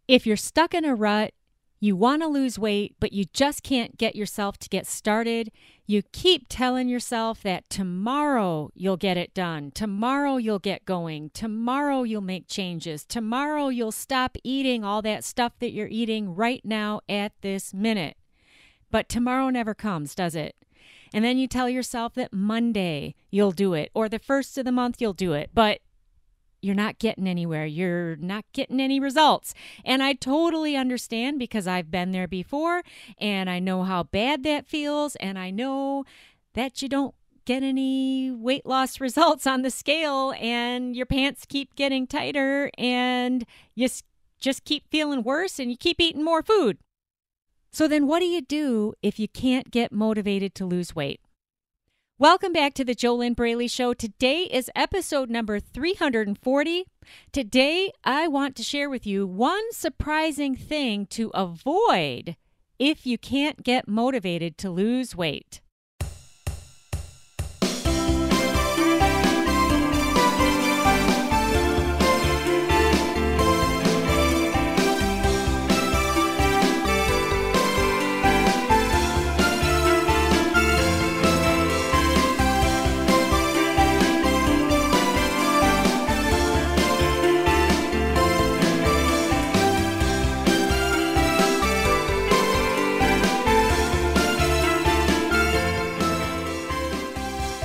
If you're stuck in a rut, you want to lose weight, but you just can't get yourself to get started, you keep telling yourself that tomorrow you'll get it done, tomorrow you'll get going, tomorrow you'll make changes, tomorrow you'll stop eating all that stuff that you're eating right now at this minute. But tomorrow never comes, does it? And then you tell yourself that Monday you'll do it, or the first of the month you'll do it, but you're not getting anywhere. You're not getting any results. And I totally understand because I've been there before and I know how bad that feels. And I know that you don't get any weight loss results on the scale and your pants keep getting tighter and you just keep feeling worse and you keep eating more food. So then what do you do if you can't get motivated to lose weight? Welcome back to the JoLynn Braley Show. Today is episode number 340. Today, I want to share with you one surprising thing to avoid if you can't get motivated to lose weight.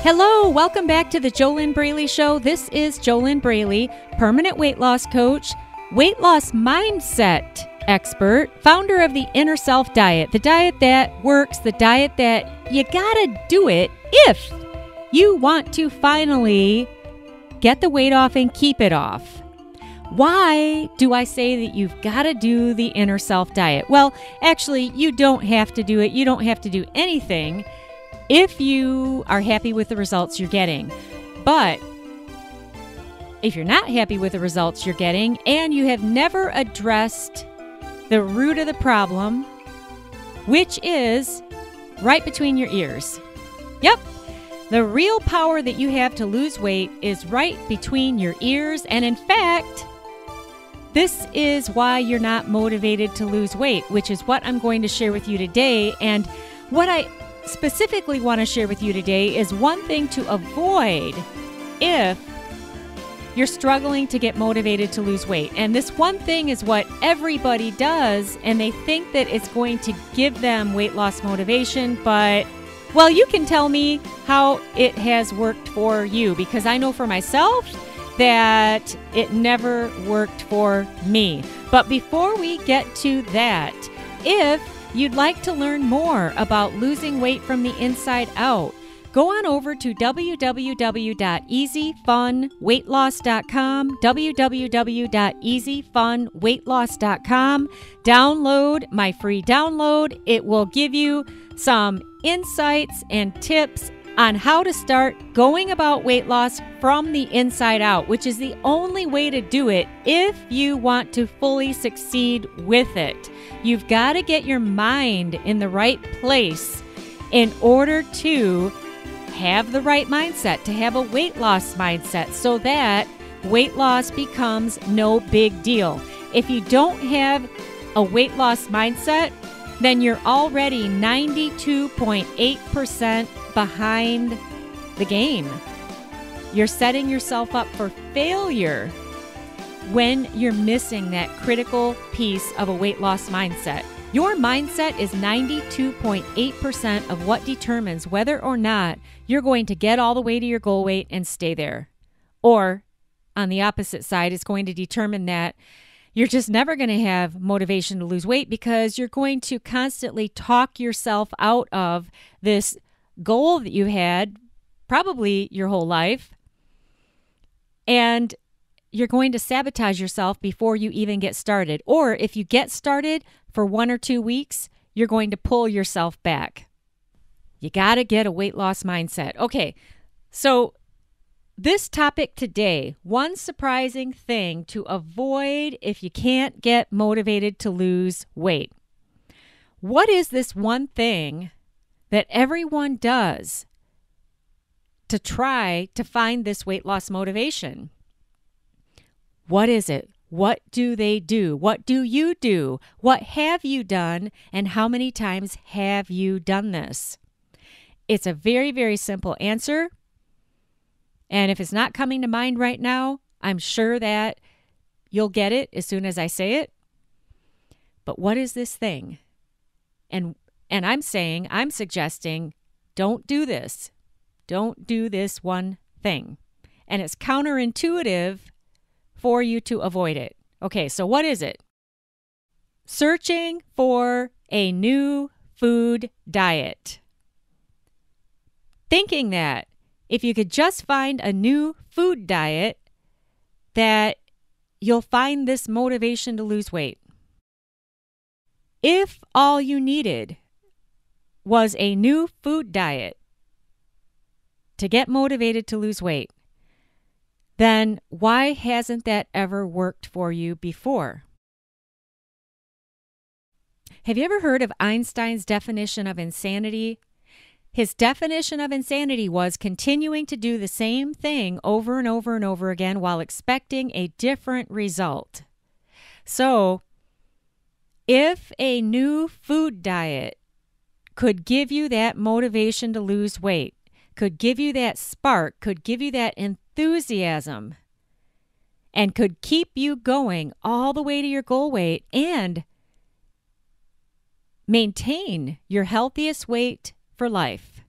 Hello, welcome back to the JoLynn Braley Show. This is JoLynn Braley, permanent weight loss coach, weight loss mindset expert, founder of the Inner Self Diet, the diet that works, the diet that you gotta do it if you want to finally get the weight off and keep it off. Why do I say that you've got to do the Inner Self Diet? Well, actually, you don't have to do it. You don't have to do anything if you are happy with the results you're getting. But if you're not happy with the results you're getting and you have never addressed the root of the problem, which is right between your ears. Yep. The real power that you have to lose weight is right between your ears. And in fact, this is why you're not motivated to lose weight, which is what I'm going to share with you today. And what I specifically want to share with you today is one thing to avoid if you're struggling to get motivated to lose weight. And this one thing is what everybody does, and they think that it's going to give them weight loss motivation, but, well, you can tell me how it has worked for you, because I know for myself that it never worked for me. But before we get to that, if you'd like to learn more about losing weight from the inside out, go on over to www.easyfunweightloss.com, www.easyfunweightloss.com. Download my free download. It will give you some insights and tips on how to start going about weight loss from the inside out, which is the only way to do it if you want to fully succeed with it. You've got to get your mind in the right place in order to have the right mindset, to have a weight loss mindset, so that weight loss becomes no big deal. If you don't have a weight loss mindset, then you're already 92.8% behind the game. You're setting yourself up for failure when you're missing that critical piece of a weight loss mindset. Your mindset is 92.8% of what determines whether or not you're going to get all the way to your goal weight and stay there. Or on the opposite side, it's going to determine that you're just never going to have motivation to lose weight because you're going to constantly talk yourself out of this goal that you had probably your whole life. And you're going to sabotage yourself before you even get started. Or if you get started for 1 or 2 weeks, you're going to pull yourself back. You got to get a weight loss mindset. Okay, so this topic today, one surprising thing to avoid if you can't get motivated to lose weight. What is this one thing that everyone does to try to find this weight loss motivation? What is it? What do they do? What do you do? What have you done? And how many times have you done this? It's a very, very simple answer. And if it's not coming to mind right now, I'm sure that you'll get it as soon as I say it. But what is this thing? And I'm suggesting, don't do this. Don't do this one thing. And it's counterintuitive for you to avoid it. Okay, so what is it? Searching for a new food diet. Thinking that if you could just find a new food diet, that you'll find this motivation to lose weight. If all you needed was a new food diet to get motivated to lose weight, then why hasn't that ever worked for you before? Have you ever heard of Einstein's definition of insanity? His definition of insanity was continuing to do the same thing over and over and over again while expecting a different result. So, if a new food diet could give you that motivation to lose weight, could give you that spark, could give you that enthusiasm, and could keep you going all the way to your goal weight and maintain your healthiest weight for life,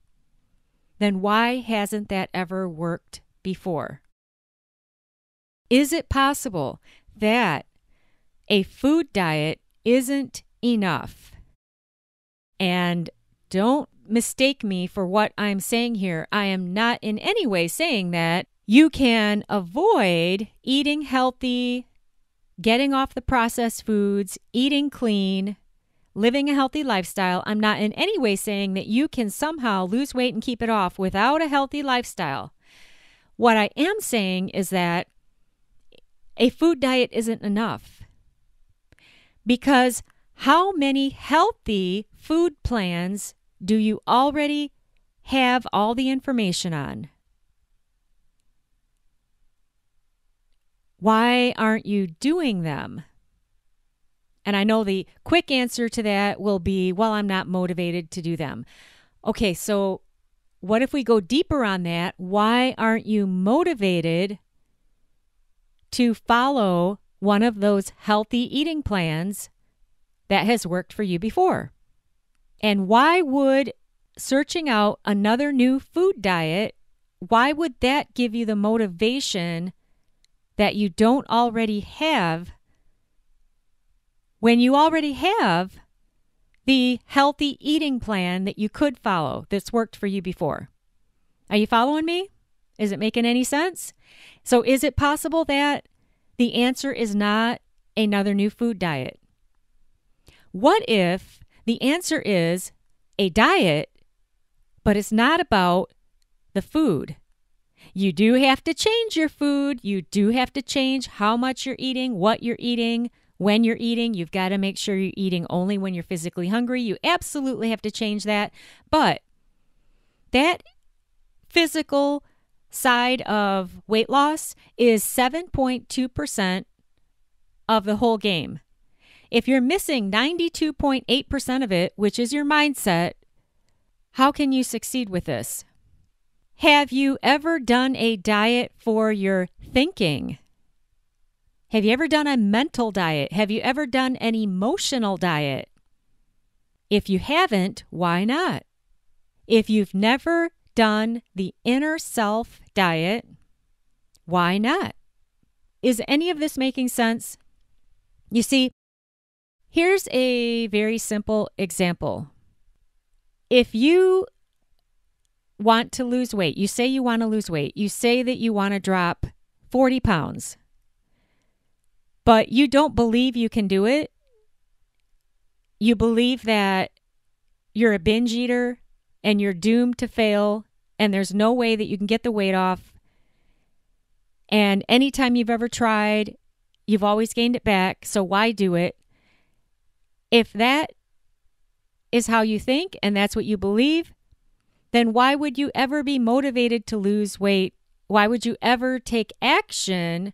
then why hasn't that ever worked before? Is it possible that a food diet isn't enough? And don't mistake me for what I'm saying here. I am not in any way saying that you can avoid eating healthy, getting off the processed foods, eating clean, living a healthy lifestyle. I'm not in any way saying that you can somehow lose weight and keep it off without a healthy lifestyle. What I am saying is that a food diet isn't enough. Because how many healthy food plans do you already have all the information on? Why aren't you doing them? And I know the quick answer to that will be, well, I'm not motivated to do them. Okay, so what if we go deeper on that? Why aren't you motivated to follow one of those healthy eating plans that has worked for you before? And why would searching out another new food diet, why would that give you the motivation that you don't already have when you already have the healthy eating plan that you could follow that's worked for you before? Are you following me? Is it making any sense? So is it possible that the answer is not another new food diet? What if the answer is a diet, but it's not about the food? You do have to change your food. You do have to change how much you're eating, what you're eating, when you're eating. You've got to make sure you're eating only when you're physically hungry. You absolutely have to change that. But that physical side of weight loss is 7.2% of the whole game. If you're missing 92.8% of it, which is your mindset, how can you succeed with this? Have you ever done a diet for your thinking? Have you ever done a mental diet? Have you ever done an emotional diet? If you haven't, why not? If you've never done the inner self diet, why not? Is any of this making sense? You see, here's a very simple example. If you want to lose weight, you say you want to lose weight, you say that you want to drop 40 pounds, but you don't believe you can do it. You believe that you're a binge eater and you're doomed to fail and there's no way that you can get the weight off. And anytime you've ever tried, you've always gained it back, so why do it? If that is how you think and that's what you believe, then why would you ever be motivated to lose weight? Why would you ever take action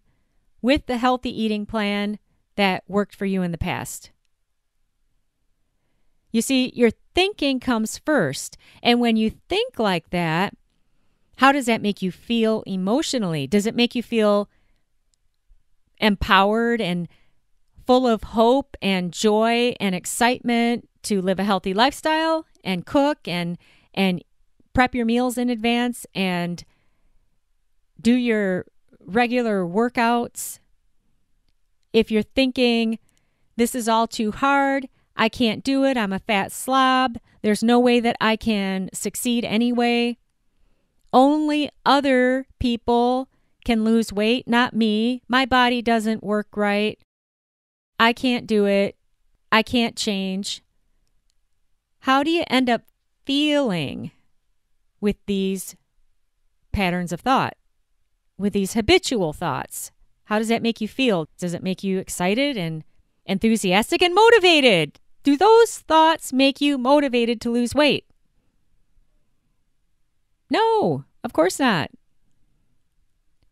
with the healthy eating plan that worked for you in the past. You see, your thinking comes first. And when you think like that, how does that make you feel emotionally? Does it make you feel empowered and full of hope and joy and excitement to live a healthy lifestyle and cook and prep your meals in advance and do your regular workouts? If you're thinking, this is all too hard, I can't do it, I'm a fat slob, there's no way that I can succeed anyway, only other people can lose weight, not me, my body doesn't work right, I can't do it, I can't change. How do you end up feeling with these patterns of thought, with these habitual thoughts? How does that make you feel? Does it make you excited and enthusiastic and motivated? Do those thoughts make you motivated to lose weight? No, of course not.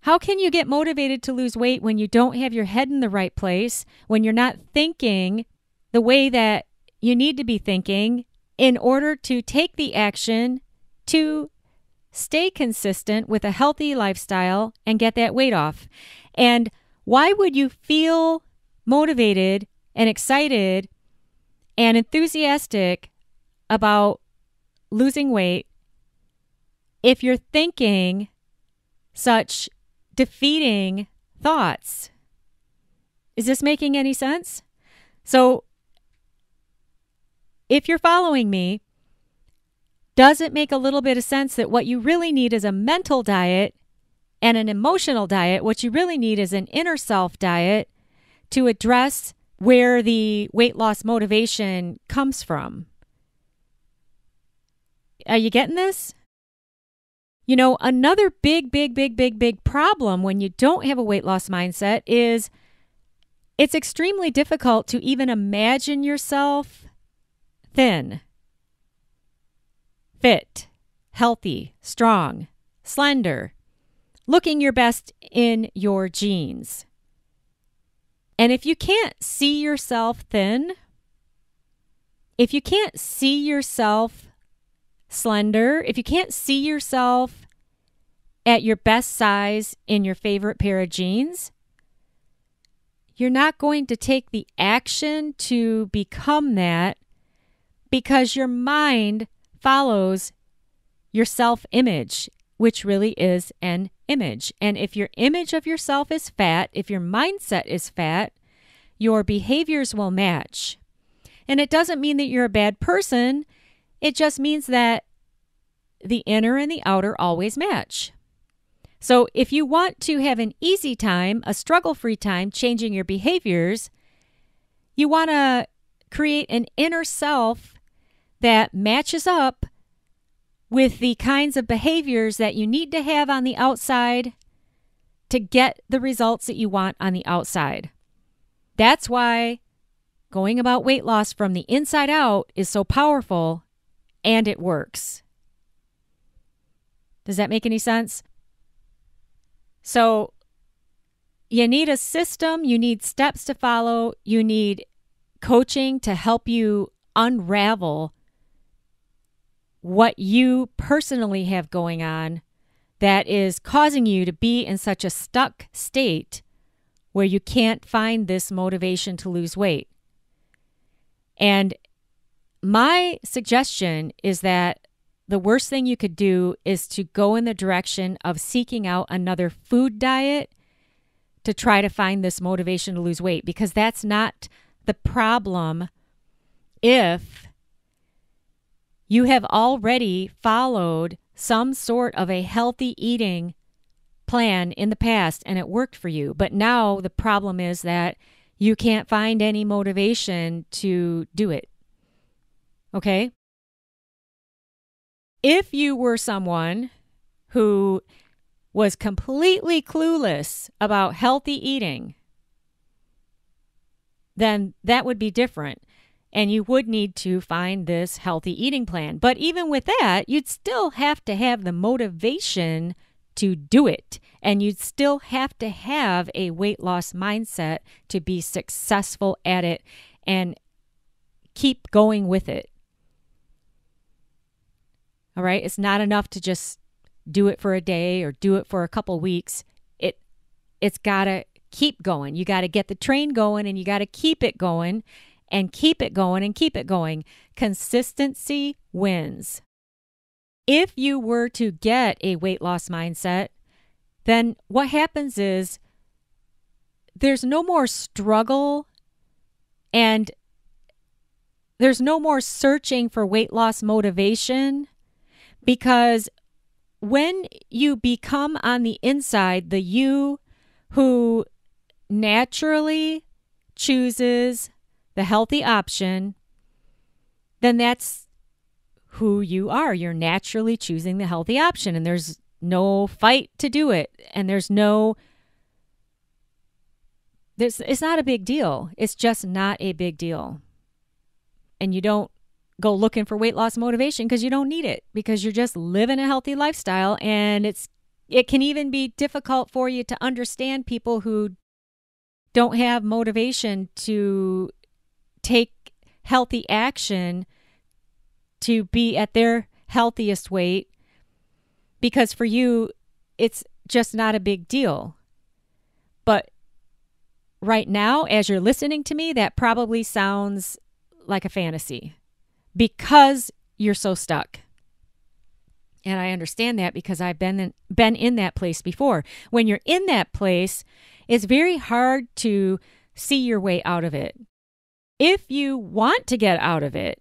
How can you get motivated to lose weight when you don't have your head in the right place, when you're not thinking the way that you need to be thinking in order to take the action to stay consistent with a healthy lifestyle and get that weight off? And why would you feel motivated and excited and enthusiastic about losing weight if you're thinking such defeating thoughts? Is this making any sense? So, if you're following me, does it make a little bit of sense that what you really need is a mental diet and an emotional diet? What you really need is an inner self diet to address where the weight loss motivation comes from. Are you getting this? You know, another big problem when you don't have a weight loss mindset is it's extremely difficult to even imagine yourself thin, fit, healthy, strong, slender, looking your best in your jeans. And if you can't see yourself thin, if you can't see yourself slender, if you can't see yourself at your best size in your favorite pair of jeans, you're not going to take the action to become that because your mind follows your self-image, which really is an image. And if your image of yourself is fat, if your mindset is fat, your behaviors will match. And it doesn't mean that you're a bad person. It just means that the inner and the outer always match. So if you want to have an easy time, a struggle-free time changing your behaviors, you want to create an inner self that matches up with the kinds of behaviors that you need to have on the outside to get the results that you want on the outside. That's why going about weight loss from the inside out is so powerful and it works. Does that make any sense? So you need a system, you need steps to follow, you need coaching to help you unravel what you personally have going on that is causing you to be in such a stuck state where you can't find this motivation to lose weight. And my suggestion is that the worst thing you could do is to go in the direction of seeking out another food diet to try to find this motivation to lose weight, because that's not the problem if you have already followed some sort of a healthy eating plan in the past and it worked for you. But now the problem is that you can't find any motivation to do it. Okay? If you were someone who was completely clueless about healthy eating, then that would be different. And you would need to find this healthy eating plan. But even with that, you'd still have to have the motivation to do it. And you'd still have to have a weight loss mindset to be successful at it and keep going with it. All right? It's not enough to just do it for a day or do it for a couple weeks. It's got to keep going. You got to get the train going, and you got to keep it going and keep it going and keep it going. Consistency wins. If you were to get a weight loss mindset, then what happens is there's no more struggle and there's no more searching for weight loss motivation, because when you become on the inside the you who naturally chooses the healthy option, then that's who you are. You're naturally choosing the healthy option, and there's no fight to do it. And it's not a big deal. It's just not a big deal. And you don't go looking for weight loss motivation because you don't need it, because you're just living a healthy lifestyle. And it can even be difficult for you to understand people who don't have motivation to take healthy action to be at their healthiest weight, because for you, it's just not a big deal. But right now, as you're listening to me, that probably sounds like a fantasy because you're so stuck. And I understand that because I've been in that place before. When you're in that place, it's very hard to see your way out of it. If you want to get out of it,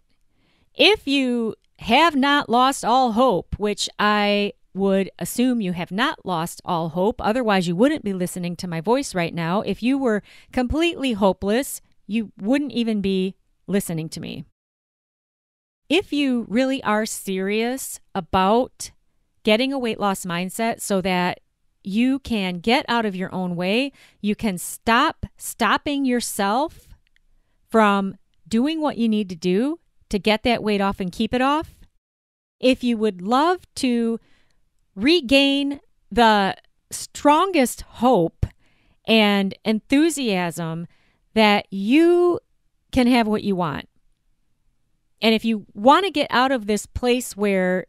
if you have not lost all hope, which I would assume you have not lost all hope, otherwise you wouldn't be listening to my voice right now. If you were completely hopeless, you wouldn't even be listening to me. If you really are serious about getting a weight loss mindset so that you can get out of your own way, you can stop stopping yourself from doing what you need to do to get that weight off and keep it off. If you would love to regain the strongest hope and enthusiasm that you can have what you want, and if you want to get out of this place where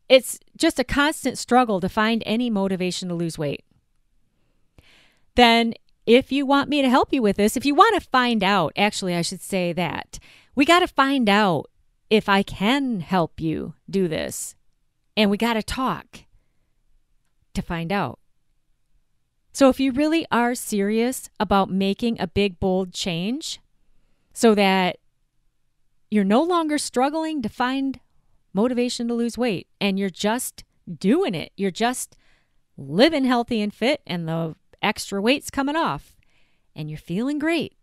it's just a constant struggle to find any motivation to lose weight, then if you want me to help you with this, if you want to find out, actually I should say that, we got to find out if I can help you do this. And we got to talk to find out. So if you really are serious about making a big, bold change so that you're no longer struggling to find motivation to lose weight and you're just doing it, you're just living healthy and fit and the extra weight's coming off and you're feeling great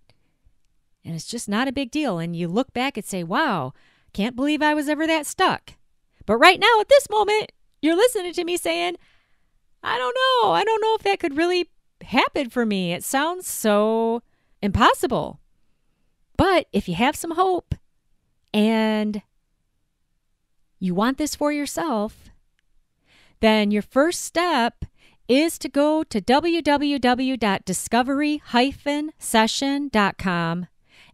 and it's just not a big deal, and you look back and say, wow, can't believe I was ever that stuck. But right now at this moment, you're listening to me saying, I don't know if that could really happen for me. It sounds so impossible. But if you have some hope and you want this for yourself, then your first step is to go to www.discovery-session.com,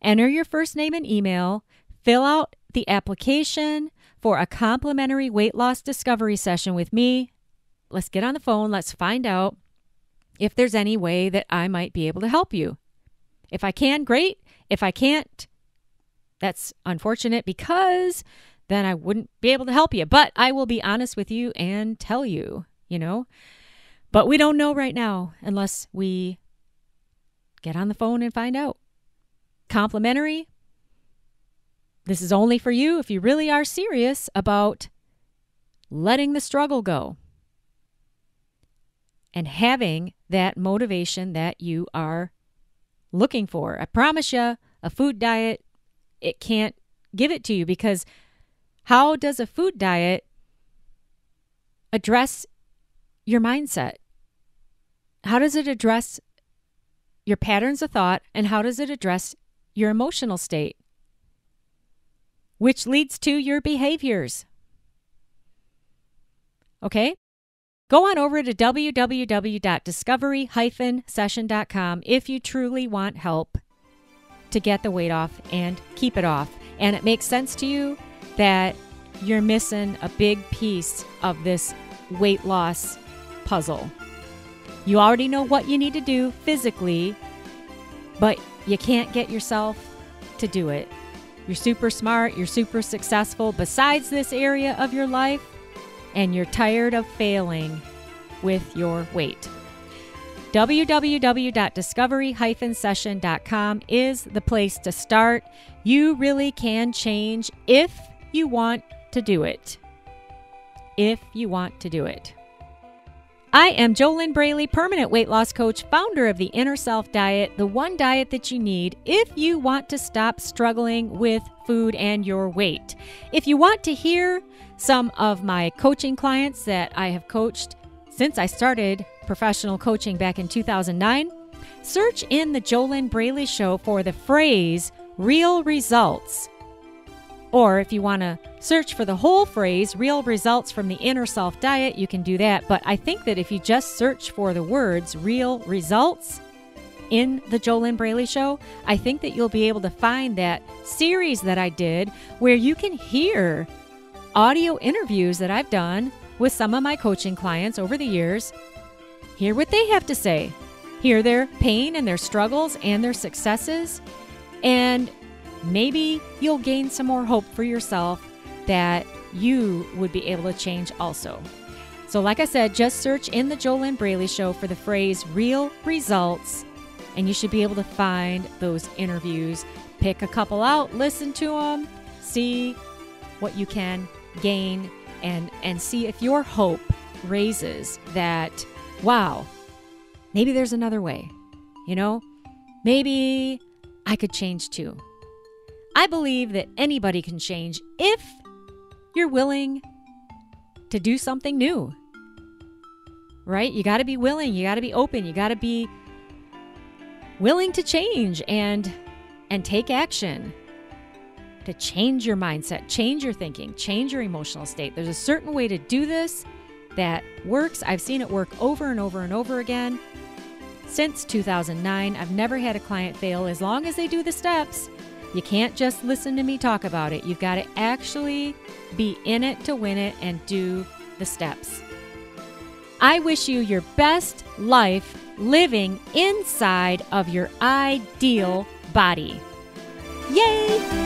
enter your first name and email, fill out the application for a complimentary weight loss discovery session with me. Let's get on the phone. Let's find out if there's any way that I might be able to help you. If I can, great. If I can't, that's unfortunate because then I wouldn't be able to help you. But I will be honest with you and tell you, But we don't know right now unless we get on the phone and find out. Complimentary. This is only for you if you really are serious about letting the struggle go and having that motivation that you are looking for. I promise you, a food diet, it can't give it to you, because how does a food diet address your mindset? How does it address your patterns of thought, and how does it address your emotional state, which leads to your behaviors? Okay? Go on over to www.discovery-session.com if you truly want help to get the weight off and keep it off. And it makes sense to you that you're missing a big piece of this weight loss puzzle. You already know what you need to do physically, but you can't get yourself to do it. You're super smart, you're super successful besides this area of your life, and you're tired of failing with your weight. www.discovery-session.com is the place to start. You really can change if you want to do it. If you want to do it. I am JoLynn Braley, permanent weight loss coach, founder of the Inner Self Diet, the one diet that you need if you want to stop struggling with food and your weight. If you want to hear some of my coaching clients that I have coached since I started professional coaching back in 2009, search in the JoLynn Braley Show for the phrase real results. Or if you want to search for the whole phrase, real results from the Inner Self Diet, you can do that. But I think that if you just search for the words real results in the JoLynn Braley Show, I think that you'll be able to find that series that I did where you can hear audio interviews that I've done with some of my coaching clients over the years. Hear what they have to say. Hear their pain and their struggles and their successes. And maybe you'll gain some more hope for yourself that you would be able to change also. So like I said, just search in the JoLynn Braley Show for the phrase real results, and you should be able to find those interviews. Pick a couple out, listen to them, see what you can gain, and see if your hope raises that, wow, maybe there's another way. You know, maybe I could change too. I believe that anybody can change if you're willing to do something new, right? You got to be willing. You got to be open. You got to be willing to change and take action to change your mindset, change your thinking, change your emotional state. There's a certain way to do this that works. I've seen it work over and over and over again. Since 2009, I've never had a client fail as long as they do the steps. You can't just listen to me talk about it. You've got to actually be in it to win it and do the steps. I wish you your best life living inside of your ideal body. Yay!